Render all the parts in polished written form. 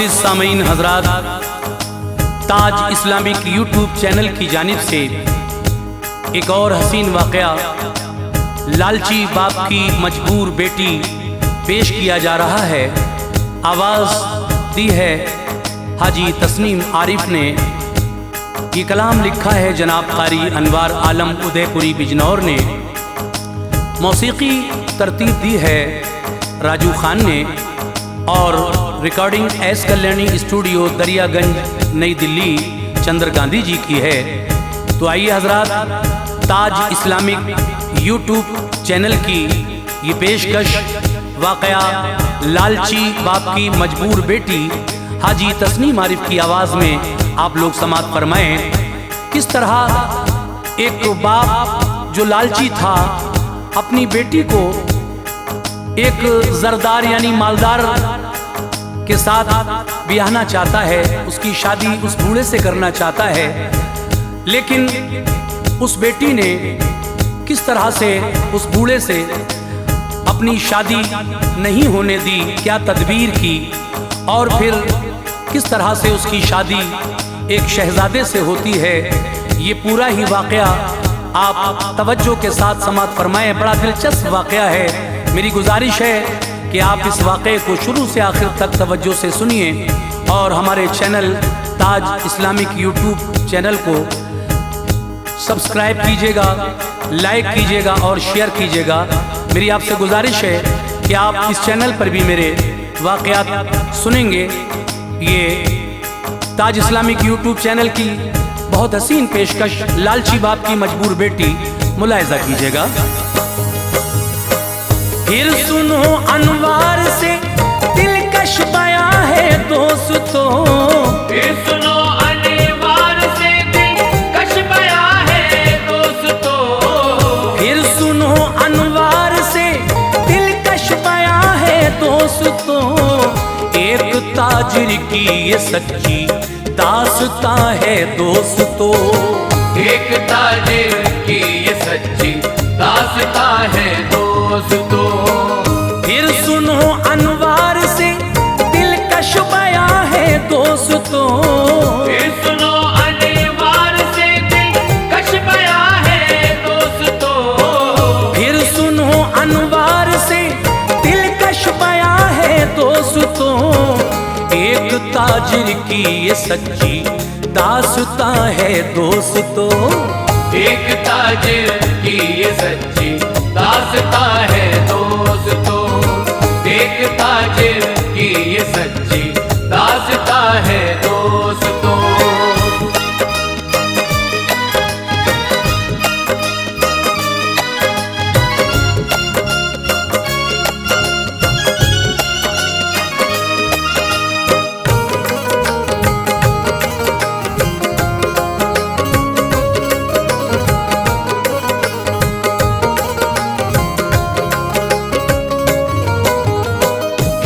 मोअज़्ज़िज़ सामीन हज़रात, ताज Islamic YouTube channel की जानिब से एक और हसीन वाक़या लालची बाप की मजबूर बेटी पेश किया जा रहा है। आवाज़ दी है हाजी तस्नीम आरिफ ने। ये कलाम लिखा है जनाब कारी अनवार आलम उदयपुरी बिजनौर ने। मौसीकी तरतीब दी है राजू खान ने और recording S Kalyani studio Daryaganj नई दिल्ली चंद्र गांधी जी की है। तो आइए हजरात, ताज इस्लामिक यूट्यूब चैनल की ये पेशकश वाक़या लालची बाप की मजबूर बेटी हाजी तस्नीम आरिफ की आवाज़ में आप लोग समाअत फरमाएं। किस तरह एक बाप जो लालची था अपनी बेटी को एक जरदार यानी मालदार के साथ ब्याहना चाहता है, उसकी शादी उस बूढ़े से करना चाहता है, लेकिन उस बेटी ने किस तरह से उस बूढ़े से अपनी शादी नहीं होने दी, क्या तदबीर की और फिर किस तरह से उसकी शादी एक शहजादे से होती है। ये पूरा ही वाक़या आप तवज्जो के साथ समाअत फरमाएं। बड़ा दिलचस्प वाक़या है। मेरी गुजारिश है कि आप इस वाक़े को शुरू से आखिर तक तवज्जो से सुनिए और हमारे चैनल ताज इस्लामिक यूट्यूब चैनल को सब्सक्राइब कीजिएगा, लाइक कीजिएगा और शेयर कीजिएगा। मेरी आपसे गुजारिश है कि आप इस चैनल पर भी मेरे वाक़यात सुनेंगे। ये ताज इस्लामिक यूट्यूब चैनल की बहुत हसीन पेशकश लालची बाप की मजबूर बेटी मुलाहिजा कीजिएगा। फिर सुनो अनवार से दिलकश बयां है दोस्तों, फिर सुनो अनवार से दिलकश बयां है दोस्तों, फिर सुनो अनवार से दिलकश बयां है दोस्तों। एक ताजिर की ये सच्ची दास्तां है दोस्तों, एक ताजिर की ये सच्ची दास्तां है दोस्तों। फिर सुनो अनवार से दिलकश बयां है दोस्तों, फिर सुनो अनवार से दिलकश बयां है दोस्तों, फिर सुनो अनवार से दिलकश बयां है दोस्तों। एक ताजिर की ये सच्ची दास्तां है दोस्तों, एक ताजिर की ये सच्ची दास्तां है दोस्तों, एक ताजिर की ये सच्ची दास्तां है दोस्तों।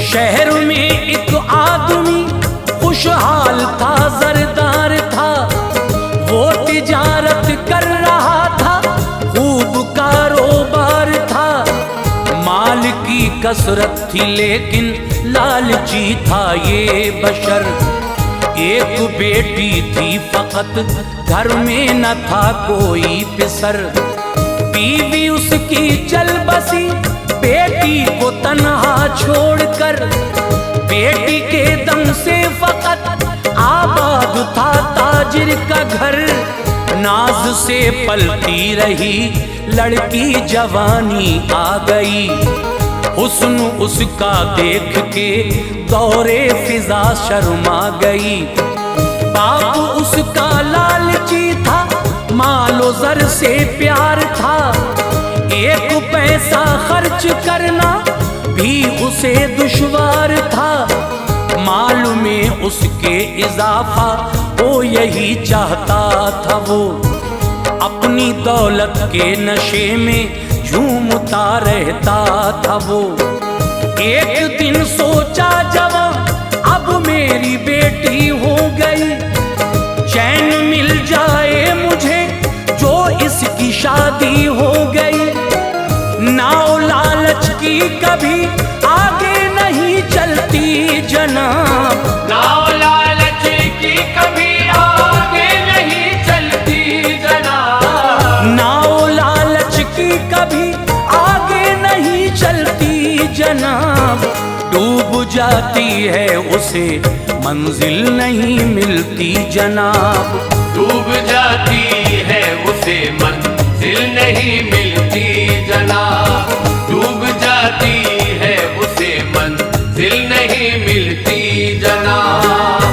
शहर में एक आदमी खुशहाल था, जरदार था, वो तिजारत कर रहा था, खूब कारोबार था। माल की कसरत थी लेकिन लालची था ये बशर। एक बेटी थी फकत घर में न था कोई पिसर। बीवी उसकी चल बसी बेटी को तन्हा छोड़कर, बेटी के दम से फकत आबाद था ताजिर का घर। नाज से पलती रही लड़की जवानी आ गई, हुस्न उसका देख के दौरे फिजा शर्मा गई। बाप उसका लालची था, मालो जर से प्यार था, एक पैसा खर्च करना भी उसे दुश्वार था। माल में उसके इजाफा वो यही चाहता था, वो अपनी दौलत के नशे में झूमता रहता था वो। एक दिन सोचा जवां अब मेरी बेटी हो गई, चैन मिल जाए मुझे जो इसकी शादी हो गई। नाव लालच की कभी आगे नहीं चलती जनाब, जाती है उसे मंजिल नहीं मिलती जनाब। डूब जाती है उसे मंजिल नहीं मिलती जनाब। डूब जाती है उसे मंजिल नहीं मिलती जनाब।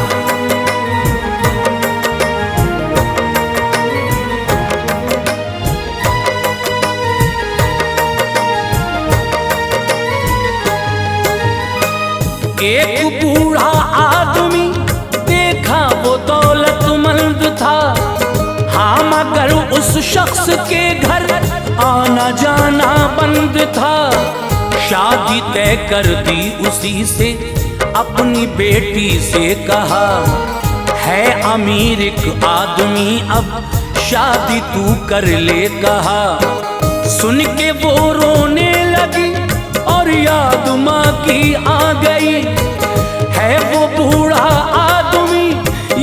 एक बूढ़ा आदमी देखा वो दौलतमंद था, हाँ मगर उस शख्स के घर आना जाना बंद था। शादी तय कर दी उसी से, अपनी बेटी से कहा, है अमीर एक आदमी अब शादी तू कर ले कहा। सुन के वो रोने लगी और याद माँ की आ गई। है वो बूढ़ा आदमी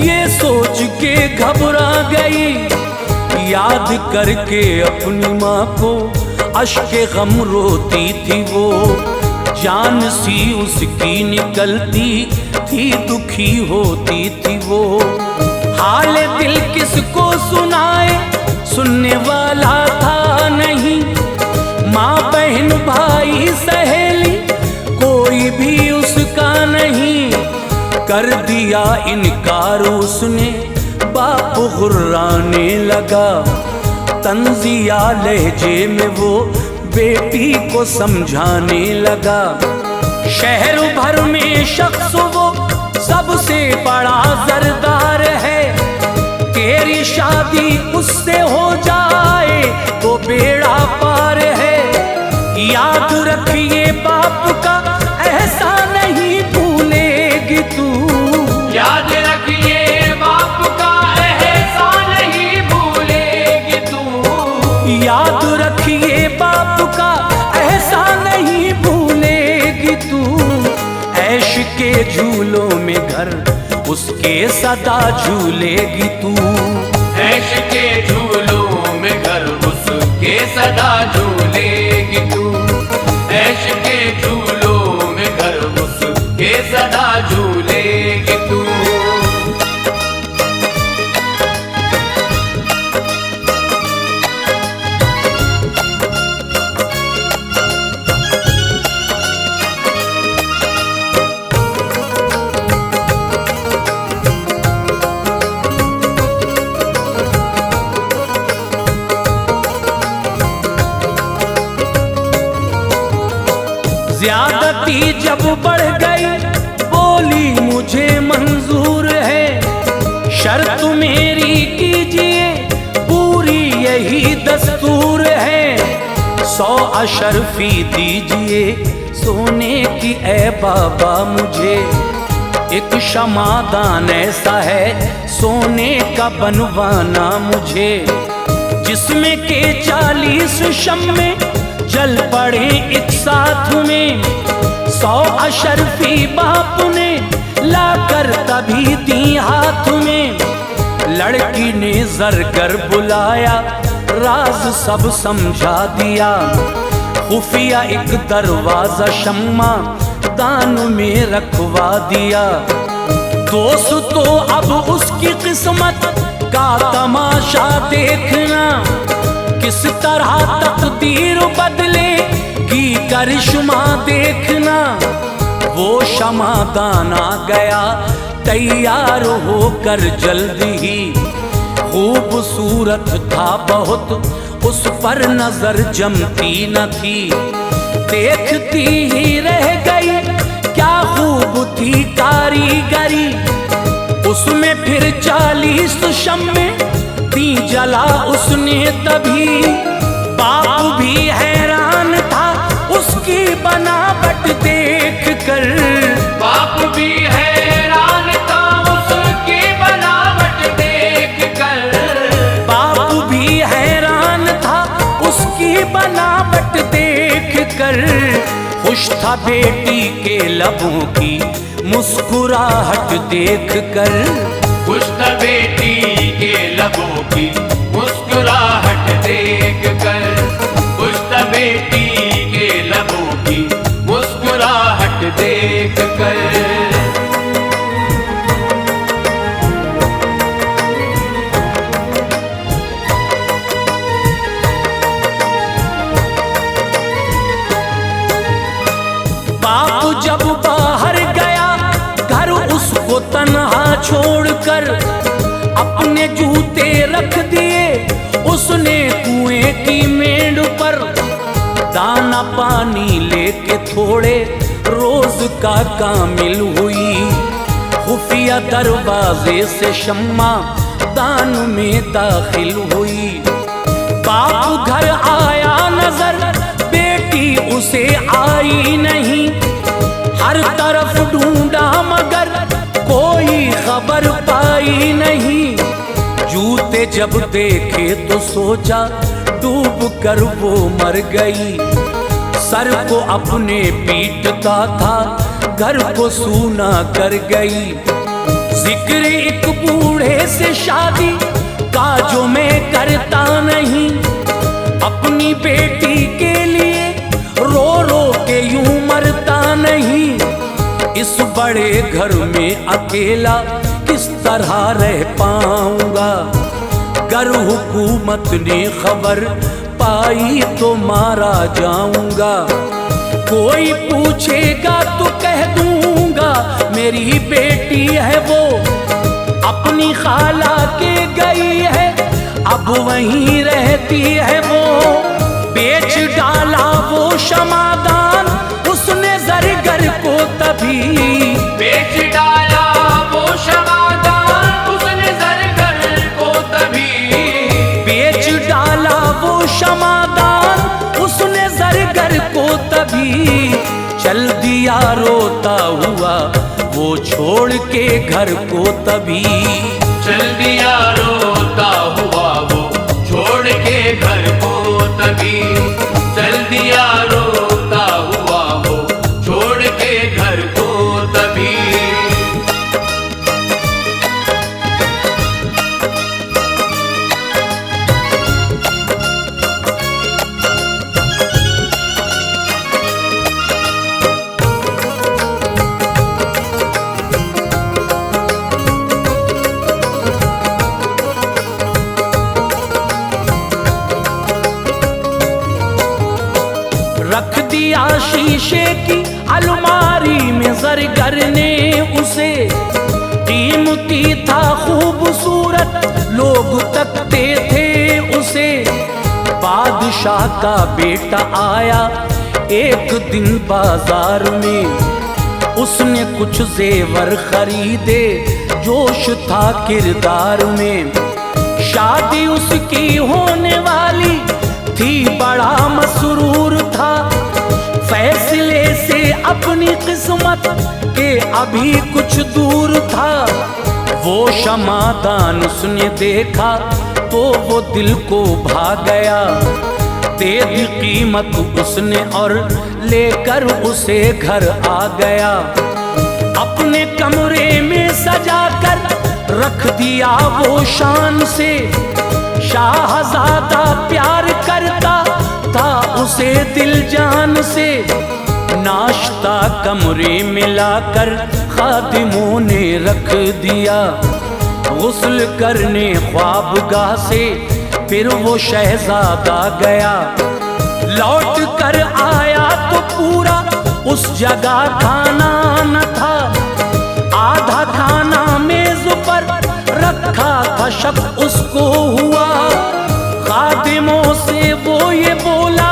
ये सोच के घबरा गई, याद करके अपनी माँ को अश्के गम रोती थी वो। जान सी उसकी निकलती थी, दुखी होती थी वो। हाल दिल किसको सुनाए, सुनने वाला था नहीं। माँ बहन भाई सहेली कोई भी उसका नहीं। कर दिया इनकार उसने, बाप गुर्राने लगा। तंजिया लहजे में वो बेटी को समझाने लगा। शहर भर में शख्स वो सबसे बड़ा सरदार है। तेरी शादी उससे हो जाए तो बेड़ा पार है। याद रखिए बाप का ऐसा नहीं भूलेगी तू। याद रखिए बाप का ऐसा नहीं भूलेगी तू। याद रखिए बाप का ऐसा नहीं भूलेगी तू। ऐश के झूलों में घर उसके सदा झूलेगी तू। ऐश के झूलों में घर उसके सदा झूलेगी तू। ऐश के झूलों में घर उसके सदा झूलेगी तू। ज्यादती जब बढ़ गई बोली मुझे मंजूर है। शर्त मेरी कीजिए पूरी यही दस्तूर है। 100 अशरफी दीजिए सोने की ए बाबा मुझे। एक शमादान ऐसा है सोने का बनवाना मुझे, जिसमें के 40 शम्मे जल पड़े एक साथ में। 100 अशरफी बाप ने लाकर तभी दी हाथ में। लड़की ने जरकर बुलाया, राज सब समझा दिया। खुफिया एक दरवाजा शम्मा दान में रखवा दिया। दोस्तों अब उसकी किस्मत का तमाशा देखना, किस तरह तकदीर बदले की करिश्मा देखना। वो शमादान आ गया तैयार होकर जल्द ही। खूबसूरत था बहुत उस पर नजर जमती न थी। देखती ही रह गई क्या खूब थी कारीगरी। उसमें फिर 40 शम्मे दी जला उसने तभी। बाप भी हैरान था उसकी बनावट देख कर। बाप भी हैरान था उसकी बनावट देख कर। बाप भी हैरान था उसकी बनावट देख कर। खुश था बेटी के लबों की मुस्कुराहट देख कर। खुश था बेटी के लबों की मुस्कुराहट देख कर। खुश था बेटी के लबों की मुस्कुराहट देख कर। था छोड़कर अपने जूते रख दिए उसने कुएं की मेंढ पर। दाना पानी लेके थोड़े रोज का कामिल हुई, खुफिया दरवाजे से शम्मा दान में दाखिल हुई। बाप घर आया नजर बेटी उसे आई नहीं, हर तरफ ढूंढा मगर कोई खबर पाई नहीं। जूते जब देखे तो सोचा डूब कर वो मर गई। सर को अपने पीटता था घर को सूना कर गई। जिक्र एक बूढ़े से शादी का जो मैं करता नहीं, अपनी बेटी के लिए रो रो के यूं मरता नहीं। इस बड़े घर में अकेला किस तरह रह पाऊंगा, गर हुकूमत ने खबर पाई तो मारा जाऊंगा। कोई पूछेगा तो कह दूंगा मेरी बेटी है वो, अपनी खाला के गई है अब वहीं रहती है वो। बेच डाला वो शमादान उसने ज़रगर को तभी, बेच डाला वो शमादान उसने ज़रगर को तभी। बेच डाला वो शमादान उसने ज़रगर को तभी। चल दिया रोता हुआ वो छोड़ के घर को तभी। चल दिया रोता हुआ वो छोड़ के घर को तभी। चल दिया रोता हुआ वो छोड़ के घर को तभी। रख दिया शीशे की अलमारी में ज़रगर ने उसे। कीमती था खूबसूरत लोग तकते थे उसे। बादशाह का बेटा आया एक दिन बाजार में, उसने कुछ जेवर खरीदे जोश था किरदार में। शादी उसकी होने वाली थी बड़ा मसरूर था, फैसले से अपनी किस्मत के अभी कुछ दूर था। वो शमादान उसने देखा तो वो दिल को भा गया। दे दी कीमत उसने और लेकर उसे घर आ गया। अपने कमरे में सजाकर रख दिया वो शान से। शाहजादा प्यार करता था उसे दिल जान से। नाश्ता कमरे में लाकर खादिमों ने रख दिया। गुस्ल करने ख्वाबगाह से फिर वो शहजादा गया। लौट कर आया तो पूरा उस जगह खाना न था। आधा खाना मेज पर रखा था शक उसको हुआ। खादिमों से वो ये बोला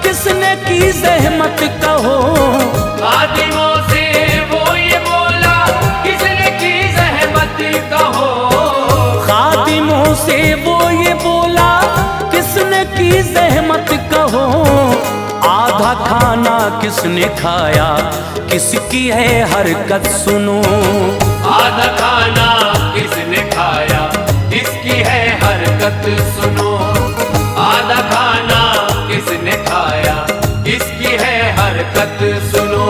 किसने की ज़हमत कहो। खादिमों से वो ये बोला किसने की ज़हमत कहो। खादिमों से वो ये बोला किसने की ज़हमत कहो। आधा खाना किसने खाया किसकी है हरकत सुनो। आधा खाना किसने खाया किसकी है हरकत सुनो। आधा खाना किसने खाया किसकी है हरकत सुनो।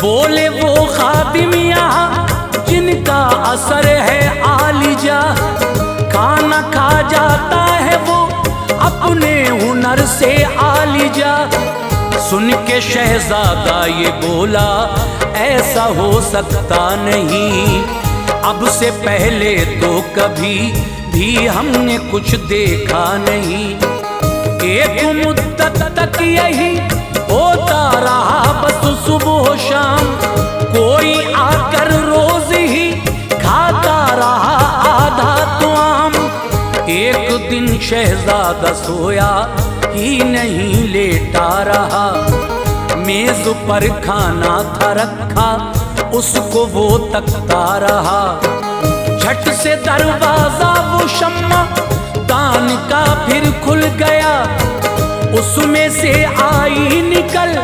बोले वो खादिम यहाँ जिनका असर है आलिजा। खाना खा जाता है वो अपने हुनर से आलिजा। सुन के शहजादा ये बोला ऐसा हो सकता नहीं। अब से पहले तो कभी भी हमने कुछ देखा नहीं। एक मुद्दत तक यही होता रहा बस सुबह शाम, कोई आकर रोज ही खाता रहा आधा तो आम। एक दिन शहजादा सोया ही नहीं लेटा रहा, मेज पर खाना था रखा उसको वो तकता रहा। झट से दरवाजा वो शम्मा दान का फिर खुल गया, उसमें से आई निकल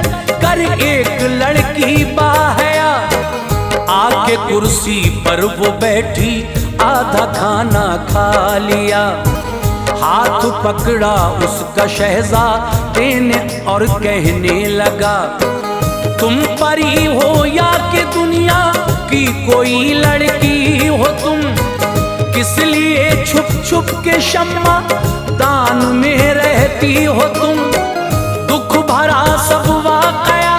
कर एक लड़की बाहया। आके कुर्सी पर वो बैठी आधा खाना खा लिया, हाथ पकड़ा उसका शहजादे ने और कहने लगा, तुम परी हो या कि दुनिया की कोई लड़की हो तुम, किस लिए छुप छुप के शम्मा दान में रहती हो तुम। दुख भरा सब वाकया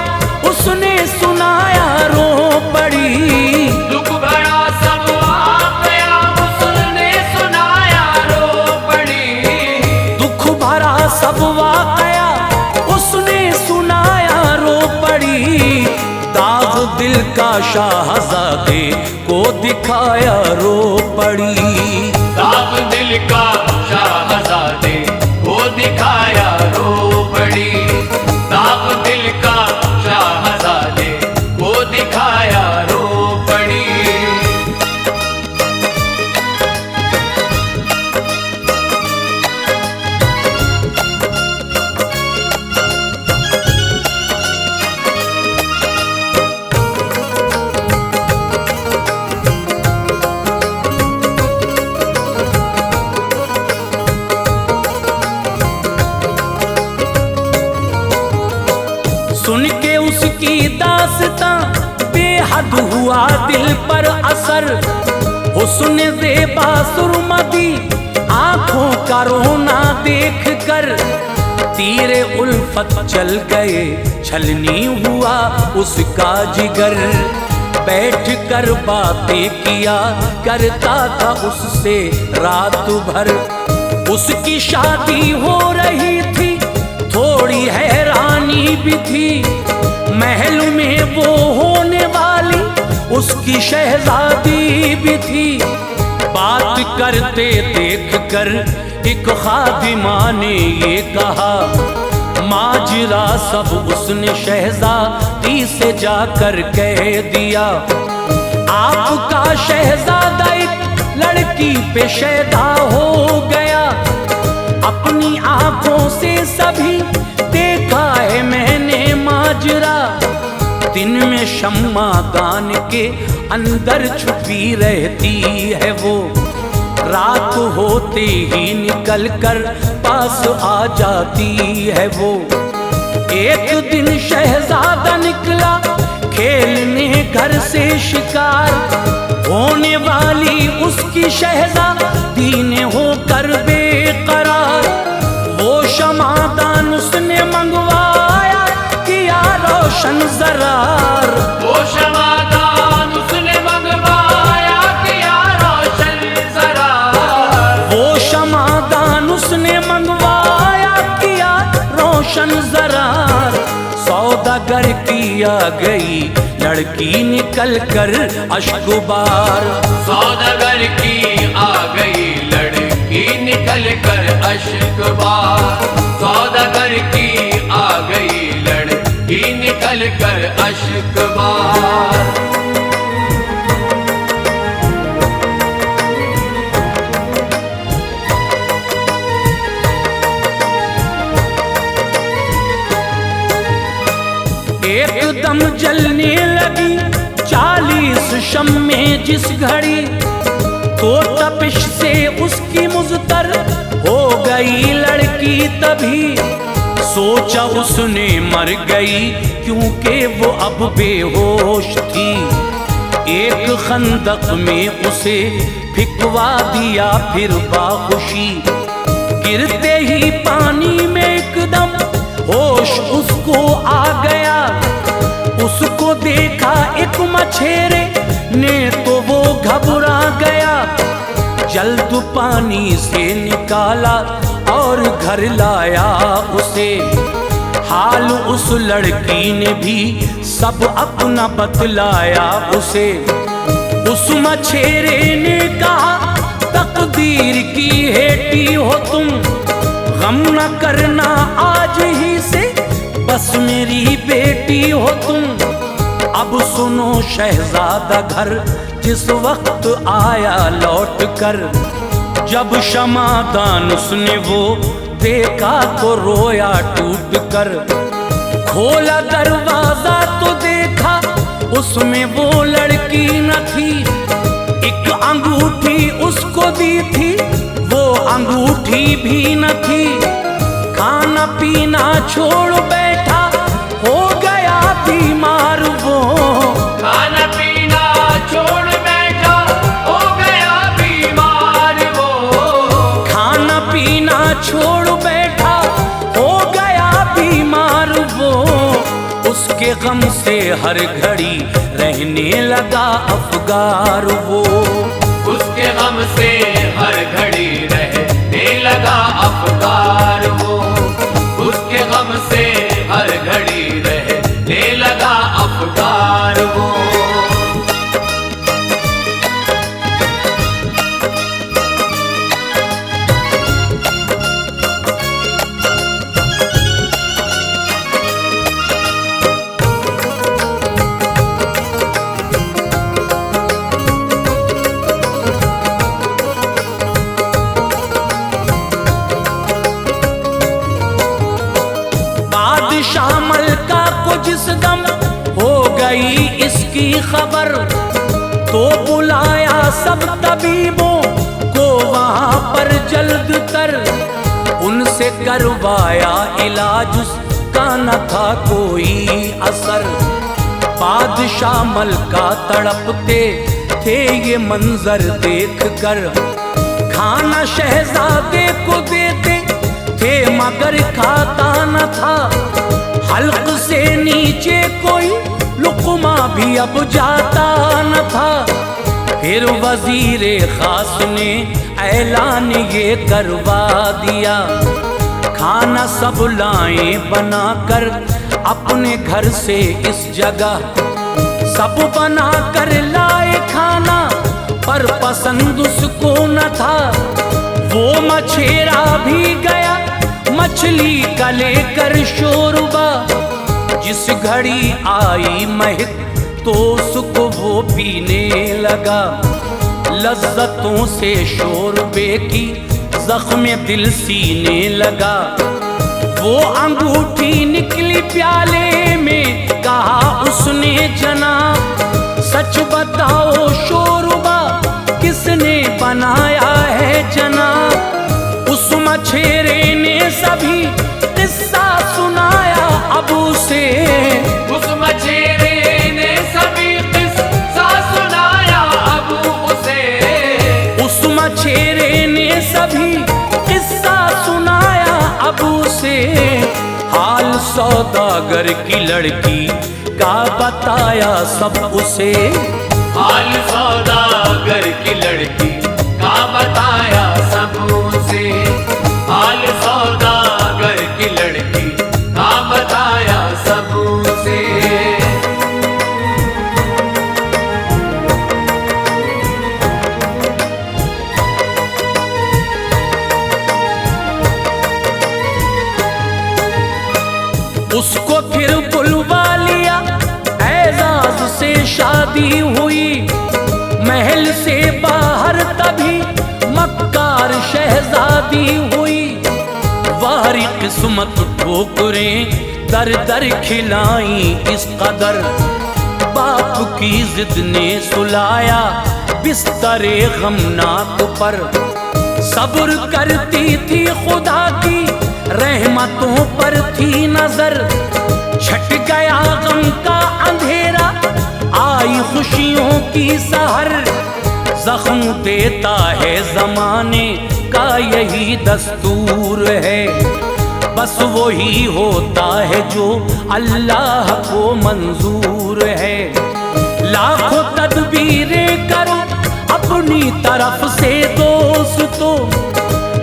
उसने सुनाया रो पड़ी, दुख भरा सब वाकया उसने सुनाया रो पड़ी। दुख भरा सब वाकया उसने सुनाया रो पड़ी। दाग दिल का शाहजादे को दिखाया रो पड़ी, दाग दिल का शाहजादे को दिखाया रो पड़ी। दाग दिल का शाहजादे को दिखाया रो पड़ी। सुन के उसकी दास्तां बेहद हुआ दिल पर असर, हुस्न ज़ेबा सुरमदी आंखों का रोना देख कर। तीरे उल्फत चल गए छलनी हुआ उसका जिगर, बैठ कर बातें किया करता था उससे रात भर। उसकी शादी हो रही थी थोड़ी हैरानी भी थी, महल में वो होने वाली उसकी शहजादी भी थी। बात करते देख कर एक खादिमा ने ये कहा, माजरा सब उसने शहजादी से जाकर कह दिया। आपका शहजादा एक लड़की पे शैदा हो गया, अपनी आंखों से सभी देखा है मैंने माजरा। दिन में शम्मा दान के अंदर छुपी रहती है वो, रात होते ही निकल कर पास आ जाती है वो। एक दिन शहजादा निकला खेलने घर से शिकार, होने वाली उसकी शहजादी ने होकर बेकरार। वो शमादान उसने मंगवाया किया रोशन जरार, वो शमादान उसने मंगवाया किया रोशन जरार। वो शमादान उसने मंगवाया किया रोशन जरार। सौदागर की आ गई लड़की निकल कर अश्कबार, सौदागर की आ गई लड़की निकल कर अश्कबार। सौदागर की आ गई लड़की निकल कर अश्कबार। एकदम जलने लगी 40 शम्में जिस घड़ी, तो तपिश से उसकी मुज़तर हो गई लड़की तभी। सोचा उसने मर गई क्योंकि वो अब बेहोश थी। एक खंदक में उसे फिकवा दिया फिर बाखुशी, गिरते ही पानी में एकदम होश उसको आ गया। उसको देखा एक मछेरे ने तो वो घबरा गया, जल्द पानी से निकाला और घर लाया उसे। हाल उस लड़की ने भी सब अपना बतलाया उसे। उस मछेरे ने कहा तकदीर की हेटी हो तुम, गम न करना आज ही से बस मेरी बेटी हो तुम। अब सुनो शहजादा घर जिस वक्त आया लौट कर, जब क्षमादान उसने वो देखा तो रोया टूट कर। खोला दरवाजा तो देखा उसमें वो लड़की न थी, एक अंगूठी उसको दी थी वो अंगूठी भी न थी। खाना पीना छोड़ बैठा हो गया बीमार वो, खाना पीना छोड़ बैठा हो गया बीमार वो। खाना पीना छोड़ बैठा हो गया बीमार वो। उसके गम से हर घड़ी रहने लगा अफगार वो। उसके गम से हर घड़ी रहने लगा अफगार वो। उसके गम से हर घड़ी रहने लगा अफगार वो। शामल का को जिस दम हो गई इसकी खबर, तो बुलाया सब तबीबों को वहां पर जल्द कर। उनसे करवाया इलाज उसका न था कोई असर। बादशाह मलका तड़पते थे ये मंजर देख कर। खाना शहजादे को देते थे मगर खाता न था। हल्क से नीचे कोई लुक़मा भी अब जाता न था। फिर वजीरे खास ने ऐलान ये करवा दिया, खाना सब लाए बना कर अपने घर से इस जगह। सब बना कर लाए खाना पर पसंद उसको न था। वो मछेरा भी गया मछली का लेकर शोरबा। जिस घड़ी आई महक तो उसको वो पीने लगा। लज्जतों से शोरबे की जख्म दिल सीने लगा। वो अंगूठी निकली प्याले में कहा उसने जनाब, सच बताओ शोरबा किसने बनाया है जनाब। उस मछेरे ने सभी किस्सा सुनाया अब उसे। उस मछेरे ने सभी किस्सा सुनाया अब उसे। उस मछेरे ने सभी किस्सा सुनाया अब उसे। हाल सौदागर की लड़की का बताया सब उसे। हाल सौदागर की लड़की का बताया सब उसे। हाल सौदागर की लड़की का बताया सब उसे। उसको फिर बुलवा लिया, एजाज से शादी हुई। महल से बाहर तभी मक्कार शहजादी हुई। वारी किस्मत ठोकरें दर दर खिलाई इस कदर। बाप की जिद ने सुलाया बिस्तरे गमनाक पर। सब्र करती थी खुदा की रहमतों पर थी नजर। छट गया गम का अंधेरा आई खुशियों की सहर। जख्म देता है जमाने का यही दस्तूर है। बस वही होता है जो अल्लाह को मंजूर है। लाखों तदबीरें करो अपनी तरफ से दोस्तों,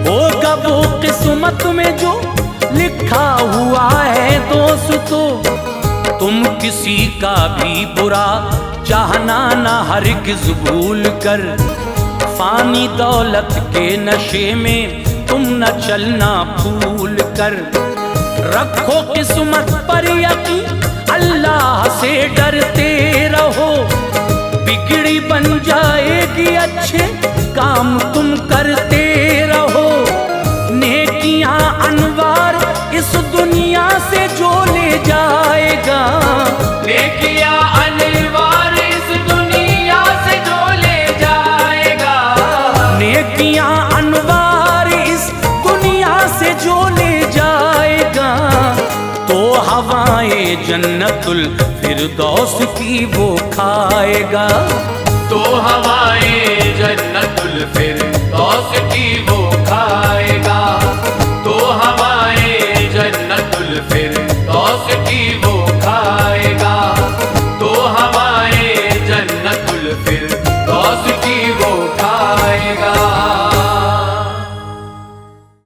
होगा वो किस्मत में जो लिखा हुआ है दोस्तों। तुम किसी का भी बुरा चाहना ना हरगिज़ भूल कर, फानी दौलत के नशे में तुम न चलना भूल कर। रखो किस्मत पर यकीन, अल्लाह से डरते रहो, बिगड़ी बन जाएगी अच्छे काम तुम करते रहो। नेकियां अनवार इस दुनिया से जो ले जाएगा, नेकियां अनवार इस दुनिया से जो ले जाएगा, नेकियां अनवार इस दुनिया से जो ले जाएगा। तो हवाएं जन्नतुल फिरदौस की वो खाएगा, तो हवाएं जन्नतुल फिरदौस की वो